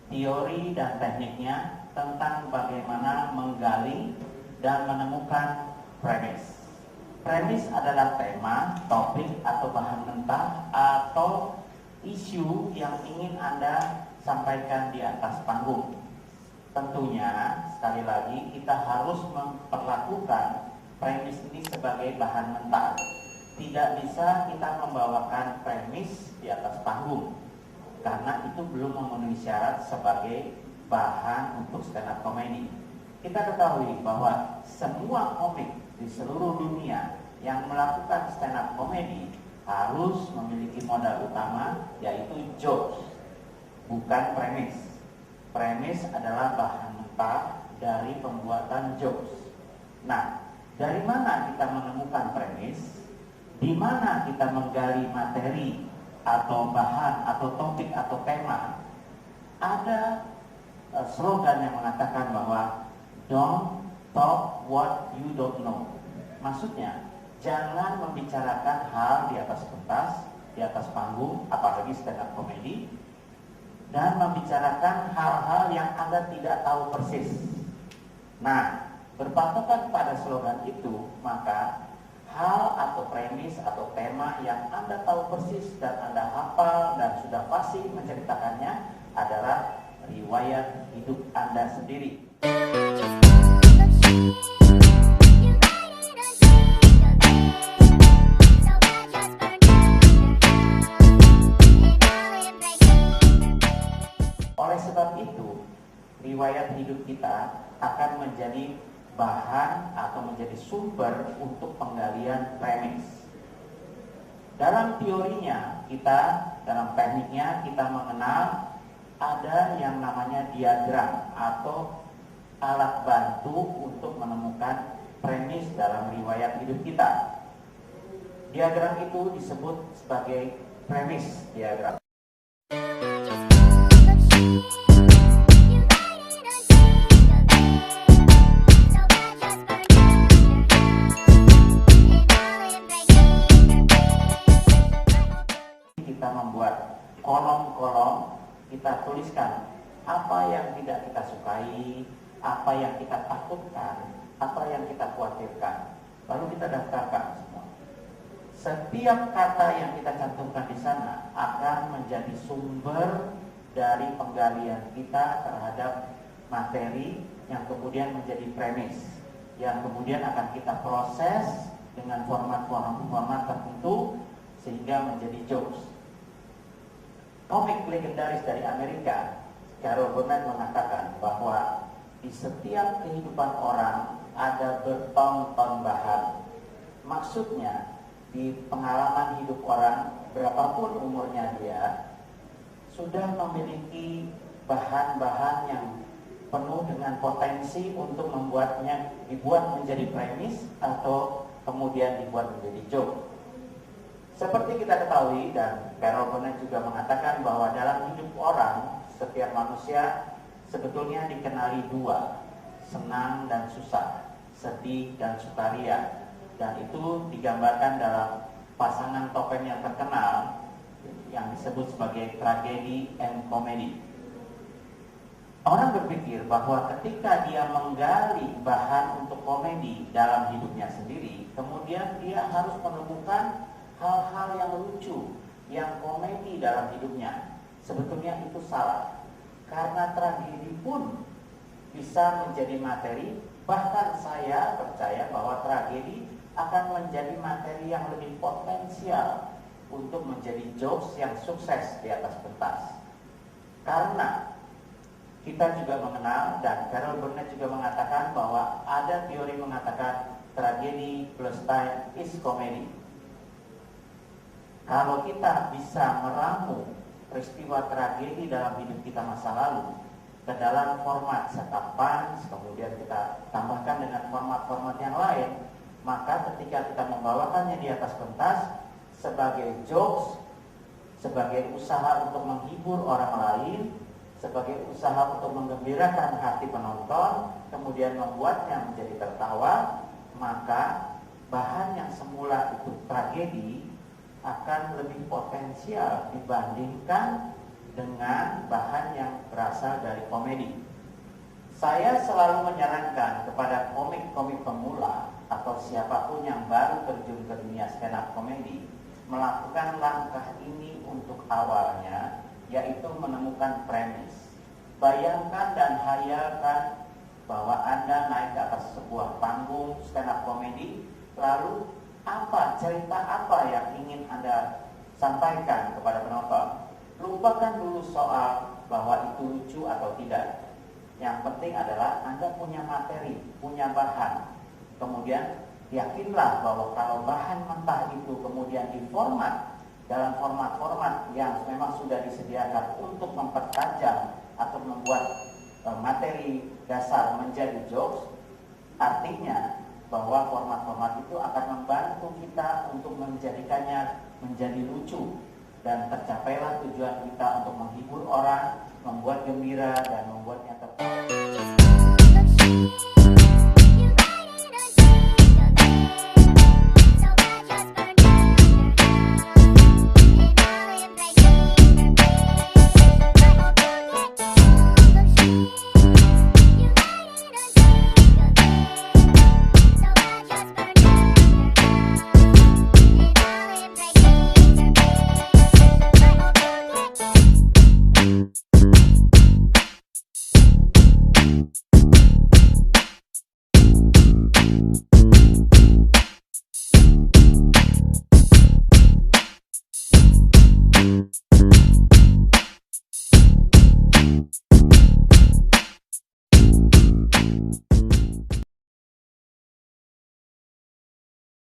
teori dan tekniknya tentang bagaimana menggali dan menemukan premis. Premis adalah tema, topik atau bahan mentah atau isu yang ingin Anda sampaikan di atas panggung. Tentunya, sekali lagi, kita harus memperlakukan premis ini sebagai bahan mentah. Tidak bisa kita membawakan premis di atas panggung, karena itu belum memenuhi syarat sebagai bahan untuk stand up comedy. Kita ketahui bahwa semua komik di seluruh dunia yang melakukan stand up comedy harus memiliki modal utama, yaitu jokes, bukan premis. Premis adalah bahan mentah dari pembuatan jokes. Nah, dari mana kita menemukan premis? Di mana kita menggali materi atau bahan atau topik atau tema? Ada slogan yang mengatakan bahwa don't talk what you don't know. Maksudnya, jangan membicarakan hal di atas pentas, di atas panggung, apalagi stand up comedy, dan membicarakan hal-hal yang Anda tidak tahu persis. Nah, berpatokan pada slogan itu, maka hal atau premis atau tema yang Anda tahu persis dan Anda hafal dan sudah fasih menceritakannya adalah riwayat hidup Anda sendiri. Oleh sebab itu, riwayat hidup kita akan menjadi bahan atau menjadi sumber untuk penggalian premis. Dalam teorinya kita, dalam tekniknya kita mengenal ada yang namanya diagram atau alat bantu untuk menemukan premis dalam riwayat hidup kita. Diagram itu disebut sebagai premis diagram. Kita membuat kolom-kolom, kita tuliskan apa yang tidak kita sukai, apa yang kita takutkan, apa yang kita khawatirkan. Lalu kita daftarkan semua. Setiap kata yang kita cantumkan di sana akan menjadi sumber dari penggalian kita terhadap materi yang kemudian menjadi premis, yang kemudian akan kita proses dengan format tertentu sehingga menjadi jokes. Komik legendaris dari Amerika, Carol Burnett mengatakan bahwa di setiap kehidupan orang ada berton-ton bahan. Maksudnya, di pengalaman hidup orang, berapapun umurnya dia, sudah memiliki bahan-bahan yang penuh dengan potensi untuk dibuat menjadi premis atau kemudian dibuat menjadi joke. Seperti kita ketahui, dan Carol Burnett juga mengatakan bahwa dalam hidup orang, setiap manusia sebetulnya dikenali dua, senang dan susah, sedih dan sukaria. Dan itu digambarkan dalam pasangan topeng yang terkenal yang disebut sebagai tragedi and comedy. Orang berpikir bahwa ketika dia menggali bahan untuk komedi dalam hidupnya sendiri, kemudian dia harus menemukan hal-hal yang lucu, yang komedi dalam hidupnya. Sebetulnya itu salah, karena tragedi pun bisa menjadi materi. Bahkan saya percaya bahwa tragedi akan menjadi materi yang lebih potensial untuk menjadi jokes yang sukses di atas pentas. Karena kita juga mengenal, dan Carol Burnett juga mengatakan bahwa ada teori mengatakan tragedi plus time is comedy. Kalau kita bisa meramu peristiwa tragedi dalam hidup kita masa lalu ke dalam format setup punch, kemudian kita tambahkan dengan format-format yang lain, maka ketika kita membawakannya di atas pentas sebagai jokes, sebagai usaha untuk menghibur orang lain, sebagai usaha untuk menggembirakan hati penonton, kemudian membuatnya menjadi tertawa, maka bahan yang semula itu tragedi akan lebih potensial dibandingkan dengan bahan yang berasal dari komedi. Saya selalu menyarankan kepada komik-komik pemula atau siapapun yang baru terjun ke dunia stand up komedi melakukan langkah ini untuk awalnya, yaitu menemukan premis. Bayangkan dan hayalkan bahwa Anda naik ke atas sebuah panggung stand up komedi, lalu cerita apa yang ingin Anda sampaikan kepada penonton. Lupakan dulu soal bahwa itu lucu atau tidak. Yang penting adalah Anda punya materi, punya bahan. Kemudian yakinlah bahwa kalau bahan mentah itu kemudian diformat dalam format-format yang memang sudah disediakan untuk mempertajam atau membuat materi dasar menjadi jokes, artinya bahwa format-format itu akan membantu kita untuk menjadikannya menjadi lucu, dan tercapailah tujuan kita untuk menghibur orang, membuat gembira, dan membuatnya